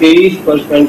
23%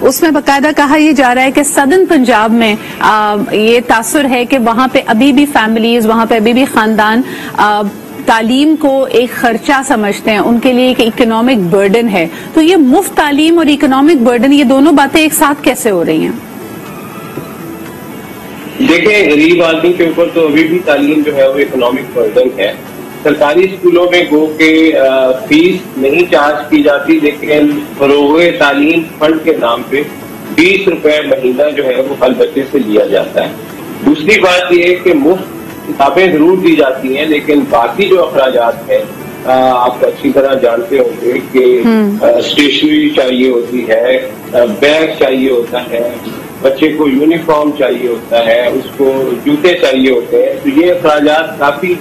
اس میں باقاعدہ کہا یہ جا رہا ہے کہ سدرن پنجاب میں یہ تاثر ہے کہ وہاں پہ ابھی بھی فیملیز، وہاں پہ ابھی بھی خاندان تعلیم کو ایک خرچہ سمجھتے ہیں، ان کے لیے ایک اکنامک برڈن ہے. تو یہ مفت تعلیم اور اکنامک برڈن، یہ دونوں باتیں ایک ساتھ کیسے ہو رہی ہیں؟ دیکھیں، غریب آدمی کے اوپر تو ابھی بھی تعلیم جو ہے وہ اکنامک برڈن ہے. سرکاری اسکولوں میں گو کہ فیس نہیں چارج کی جاتی، لیکن فروغ تعلیم فنڈ کے نام پہ 20 روپے مہینہ جو ہے وہ ہر بچے سے لیا جاتا ہے. دوسری بات یہ ہے کہ مفت کتابیں ضرور دی جاتی ہیں، لیکن باقی جو اخراجات ہیں آپ اچھی طرح جانتے ہوں گے کہ اسٹیشنری چاہیے ہوتی ہے، بیگ چاہیے ہوتا ہے، بچے کو یونیفارم چاہیے ہوتا ہے، اس کو جوتے چاہیے ہوتے ہیں. تو یہ اخراجات کافی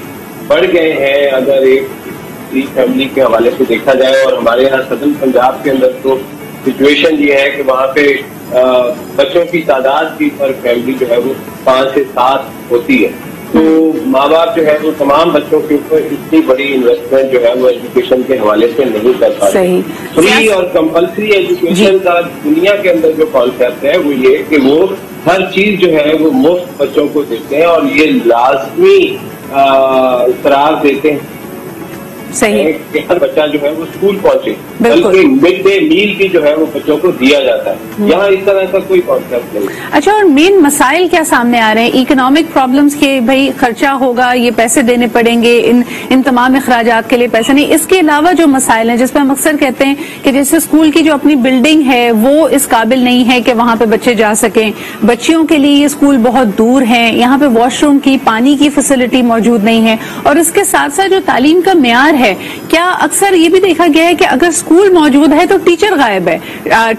بڑھ گئے ہیں اگر ایک فیملی کے حوالے سے دیکھا جائے. اور ہمارے یہاں سدرن پنجاب کے اندر تو سچویشن یہ ہے کہ وہاں پہ بچوں کی تعداد بھی پر فیملی جو ہے وہ 5 سے 7 ہوتی ہے. تو ماں باپ جو ہے وہ تمام بچوں کے اوپر اتنی بڑی انویسٹمنٹ جو ہے وہ ایجوکیشن کے حوالے سے نہیں کر پاتے. فری اور کمپلسری ایجوکیشن کا دنیا کے اندر جو کانسیپٹ ہے وہ یہ کہ وہ ہر چیز جو ہے وہ مفت بچوں کو دیتے ہیں اور یہ لازمی قرار دیتے ہیں کہ ہر بچہ جو ہے وہ اسکول پہنچے، بلکہ مڈ ڈے میل بھی جو ہے وہ بچوں کو دیا جاتا ہے. یہاں اس طرح کا کوئی کانسیپٹ نہیں. اچھا، اور مین مسائل کیا سامنے آ رہے ہیں؟ اکنامک پرابلمس کے بھائی خرچہ ہوگا، یہ پیسے دینے پڑیں گے، ان تمام اخراجات کے لیے پیسے نہیں. اس کے علاوہ جو مسائل ہیں جس پہ ہم اکثر کہتے ہیں کہ جیسے اسکول کی جو اپنی بلڈنگ ہے وہ اس قابل نہیں ہے کہ وہاں پہ بچے جا سکیں، بچیوں کے لیے یہ اسکول بہت دور ہیں، یہاں پہ واش روم کی، پانی کی فیسلٹی موجود نہیں ہے، اور اس کے ساتھ ساتھ جو تعلیم کا معیار ہے، کیا اکثر یہ بھی دیکھا گیا ہے کہ اگر اسکول موجود ہے تو ٹیچر غائب ہے،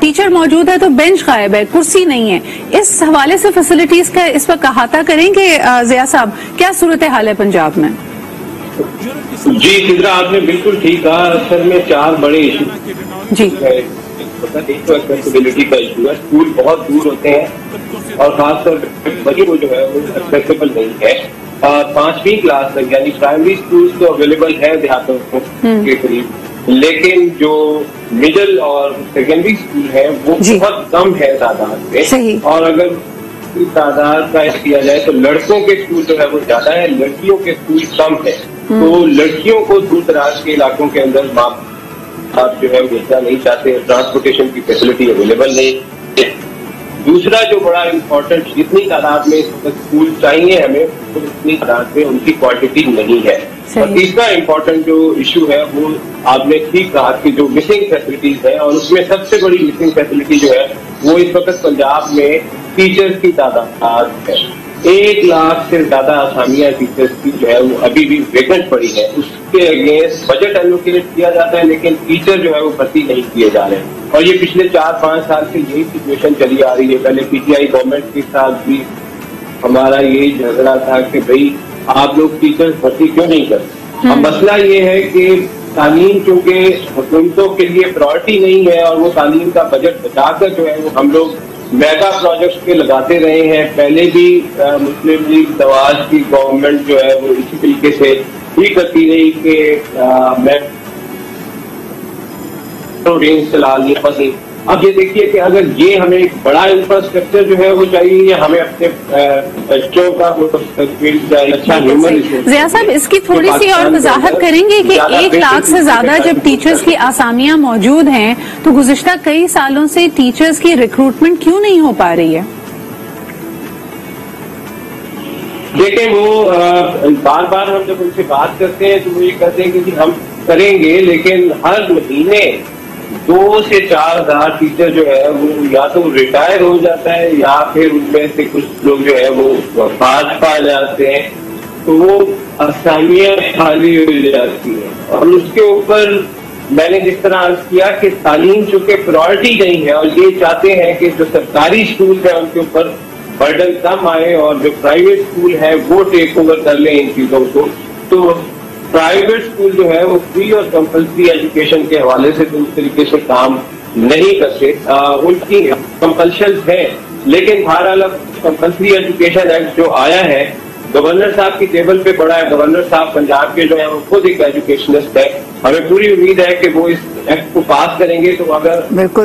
ٹیچر موجود ہے تو بینچ غائب ہے، کرسی نہیں ہے. اس حوالے سے فیسلٹیز کا اس پر احاطہ کریں کہ ضیاء صاحب کیا صورتحال ہے پنجاب میں؟ جی سدرا، آپ نے بالکل ٹھیک کہا. اصل میں 4 بڑے ایشو جی ایک تو ایکسیسیبلٹی کا ایشو ہے. اسکول بہت دور ہوتے ہیں اور خاص طور پہ بچوں کو جو ہے وہ ایکسیسیبل نہیں ہے. 5ویں کلاس تک یعنی پرائمری اسکول تو اویلیبل ہے دیہاتوں کے قریب، لیکن جو مڈل اور سیکنڈری اسکول ہے وہ بہت کم ہے تعداد میں. اور اگر تعداد کا کیا جائے تو لڑکوں کے اسکول جو ہے وہ زیادہ ہے، لڑکیوں کے اسکول کم ہے. تو لڑکیوں کو دور دراز کے علاقوں کے اندر ماں باپ جو ہے وہ بھیجنا نہیں چاہتے، ٹرانسپورٹیشن کی فیسلٹی اویلیبل نہیں. دوسرا جو بڑا امپورٹنٹ، جتنی تعداد میں اس وقت اسکول چاہیے ہمیں اتنی تعداد میں ان کی کوانٹٹی نہیں ہے. اور تیسرا امپورٹنٹ جو ایشو ہے وہ آپ نے ٹھیک کہا کہ جو مسنگ فیسلٹیز ہے، اور اس میں سب سے بڑی مسنگ فیسلٹی جو ہے وہ اس وقت پنجاب میں ٹیچرز کی تعداد ہے. 1 لاکھ سے زیادہ اسامیاں ٹیچرز کی جو ہے وہ ابھی بھی ویکنٹ پڑی ہے. اس کے اگینسٹ بجٹ ایلوکیٹ کیا جاتا ہے لیکن ٹیچر جو ہے وہ بھرتی نہیں کیے جا رہے ہیں. اور یہ پچھلے 4-5 سال سے یہی سچویشن چلی آ رہی ہے. پہلے پی ٹی آئی گورنمنٹ کے ساتھ بھی ہمارا یہی جھگڑا تھا کہ بھئی آپ لوگ ٹیچر بھرتی کیوں نہیں کرتے. اب مسئلہ یہ ہے کہ تعلیم چونکہ حکومتوں کے لیے پرائرٹی نہیں ہے اور وہ تعلیم کا بجٹ بچا کر جو ہے وہ ہم لوگ میگا پروجیکٹس پہ لگاتے رہے ہیں. پہلے بھی مسلم لیگ نواز کی گورنمنٹ جو ہے وہ اسی طریقے سے ہی کرتی رہی کہ میں چلا لی پسی. اب یہ دیکھیے کہ اگر یہ ہمیں ایک بڑا انفراسٹرکچر جو ہے وہ چاہیے، ہمیں اپنے بچوں کا اچھا ہیومن. ضیاء صاحب اس کی تھوڑی سی اور وضاحت کریں گے کہ 1 لاکھ سے زیادہ جب ٹیچرز کی اسامیاں موجود ہیں تو گزشتہ کئی سالوں سے ٹیچرز کی ریکروٹمنٹ کیوں نہیں ہو پا رہی ہے؟ دیکھیں، وہ بار بار ہم جب ان سے بات کرتے ہیں تو وہ یہ کہتے ہیں کہ ہم کریں گے، لیکن ہر مہینے 2 سے 4 ہزار ٹیچر جو ہے وہ یا تو ریٹائر ہو جاتا ہے یا پھر ان میں سے کچھ لوگ جو ہے وہ وفات پا جاتے ہیں. تو وہ اسامیاں خالی ہو جاتی ہیں. اور اس کے اوپر میں نے جس طرح عرض کیا کہ تعلیم چونکہ پرائرٹی نہیں ہے اور یہ چاہتے ہیں کہ جو سرکاری اسکول ہیں ان کے اوپر برڈن کم آئے اور جو پرائیویٹ اسکول ہے وہ ٹیک اوور کر لیں ان چیزوں کو. تو پرائیویٹ اسکول جو ہے وہ فری اور کمپلسری ایجوکیشن کے حوالے سے تو اس طریقے سے کام نہیں کرتے. ان کی کمپلشنز ہیں لیکن بہرحال کمپلسری ایجوکیشن ایکٹ جو آیا ہے گورنر صاحب کی ٹیبل پہ پڑا ہے. گورنر صاحب پنجاب کے جو ہے وہ خود ایک ایجوکیشنسٹ ہے. ہمیں پوری امید ہے کہ وہ اس ایکٹ کو پاس کریں گے تو اگر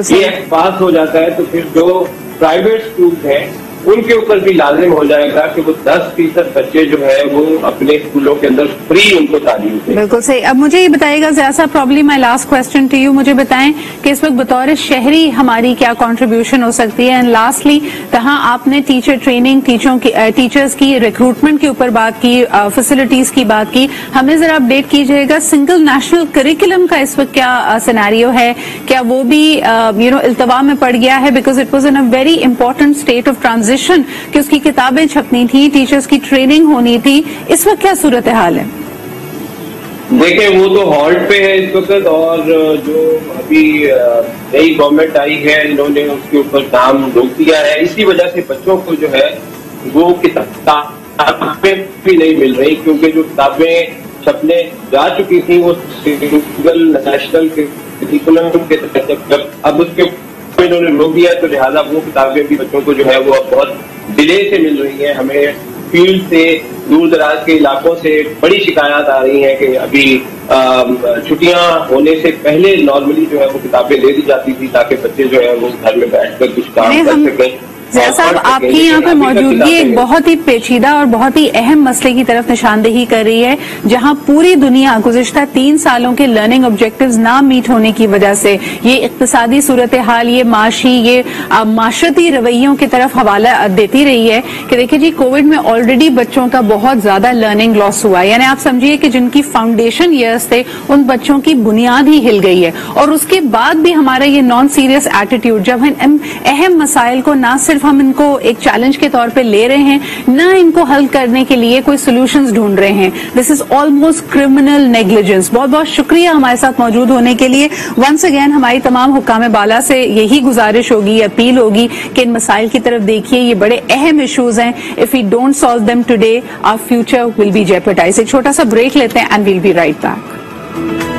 یہ ایکٹ پاس ہو جاتا ہے تو پھر جو پرائیویٹ اسکول ہیں ان کے اوپر بھی لازم ہو جائے گا کہ وہ 10% بچے جو ہے وہ اپنے اسکولوں کے اندر فری ان کو تعلیم دیں. بالکل صحیح. اب مجھے یہ بتائیے گا ضیاء صاحب, probably my last question to you, مجھے بتائیں کہ اس وقت بطور شہری ہماری کیا کنٹریبیوشن ہو سکتی ہے. اینڈ لاسٹلی کہاں آپ نے ٹیچر ٹریننگ, ٹیچرز کی ریکروٹمنٹ کے اوپر بات کی, فیسلٹیز کی بات کی, ہمیں ذرا اپڈیٹ کیجیے گا. سنگل نیشنل کریکولم کا اس وقت کیا سیناریو ہے, کیا وہ بھی التوا میں پڑ گیا ہے؟ Because it was in a very important state of transition کہ اس کی کتابیں چھپنی تھی, ٹیچرز کی ٹریننگ ہونی تھی. اس وقت کیا صورتحال ہے؟ دیکھیں وہ تو ہالٹ پہ ہے اس وقت, اور جو ابھی نئی گورنمنٹ آئی ہے انہوں نے اس کے اوپر کام روک دیا ہے. اسی وجہ سے بچوں کو جو ہے وہ کتابیں بھی نہیں مل رہی, کیونکہ جو کتابیں چھپنے جا چکی تھیں وہ سنگل نیشنل کریکولم کے تحت اب اس کے انہوں نے روک دیا, تو لہٰذا وہ کتابیں بھی بچوں کو جو ہے وہ اب بہت ڈیلے سے مل رہی ہیں. ہمیں فیلڈ سے, دور دراز کے علاقوں سے بڑی شکایات آ رہی ہیں کہ ابھی چھٹیاں ہونے سے پہلے نارملی جو ہے وہ کتابیں دے دی جاتی تھی تاکہ بچے جو ہے وہ گھر میں بیٹھ کر کچھ کام کر سکیں. ضیاء صاحب, آپ کی یہاں پہ موجودگی ایک بہت ہی پیچیدہ اور بہت ہی اہم مسئلے کی طرف نشاندہی کر رہی ہے, جہاں پوری دنیا گزشتہ 3 سالوں کے لرننگ آبجیکٹیوز نہ میٹ ہونے کی وجہ سے یہ اقتصادی صورتحال, یہ معاشی, یہ معاشرتی رویوں کی طرف حوالہ دیتی رہی ہے کہ دیکھیں جی کووڈ میں آلریڈی بچوں کا بہت زیادہ لرننگ لاس ہوا ہے. یعنی آپ سمجھیے کہ جن کی فاؤنڈیشن ایئرس تھے ان بچوں کی بنیاد ہی ہل گئی ہے, اور اس کے بعد بھی ہمارا یہ نان سیریس ایٹیٹیوڈ, جب ہم اہم مسائل کو نہ صرف ہم ان کو ایک چیلنج کے طور پہ لے رہے ہیں, نہ ان کو حل کرنے کے لیے کوئی سولوشنز ڈھونڈ رہے ہیں. دس از آلموسٹ کرمنل نیگلیجنس. بہت بہت شکریہ ہمارے ساتھ موجود ہونے کے لیے. ونس اگین ہماری تمام حکام بالا سے یہی گزارش ہوگی, اپیل ہوگی کہ ان مسائل کی طرف دیکھیے, یہ بڑے اہم ایشوز ہیں. If we don't solve them today, our future will be jeopardized. ایک چھوٹا سا بریک لیتے ہیں and we'll be right back.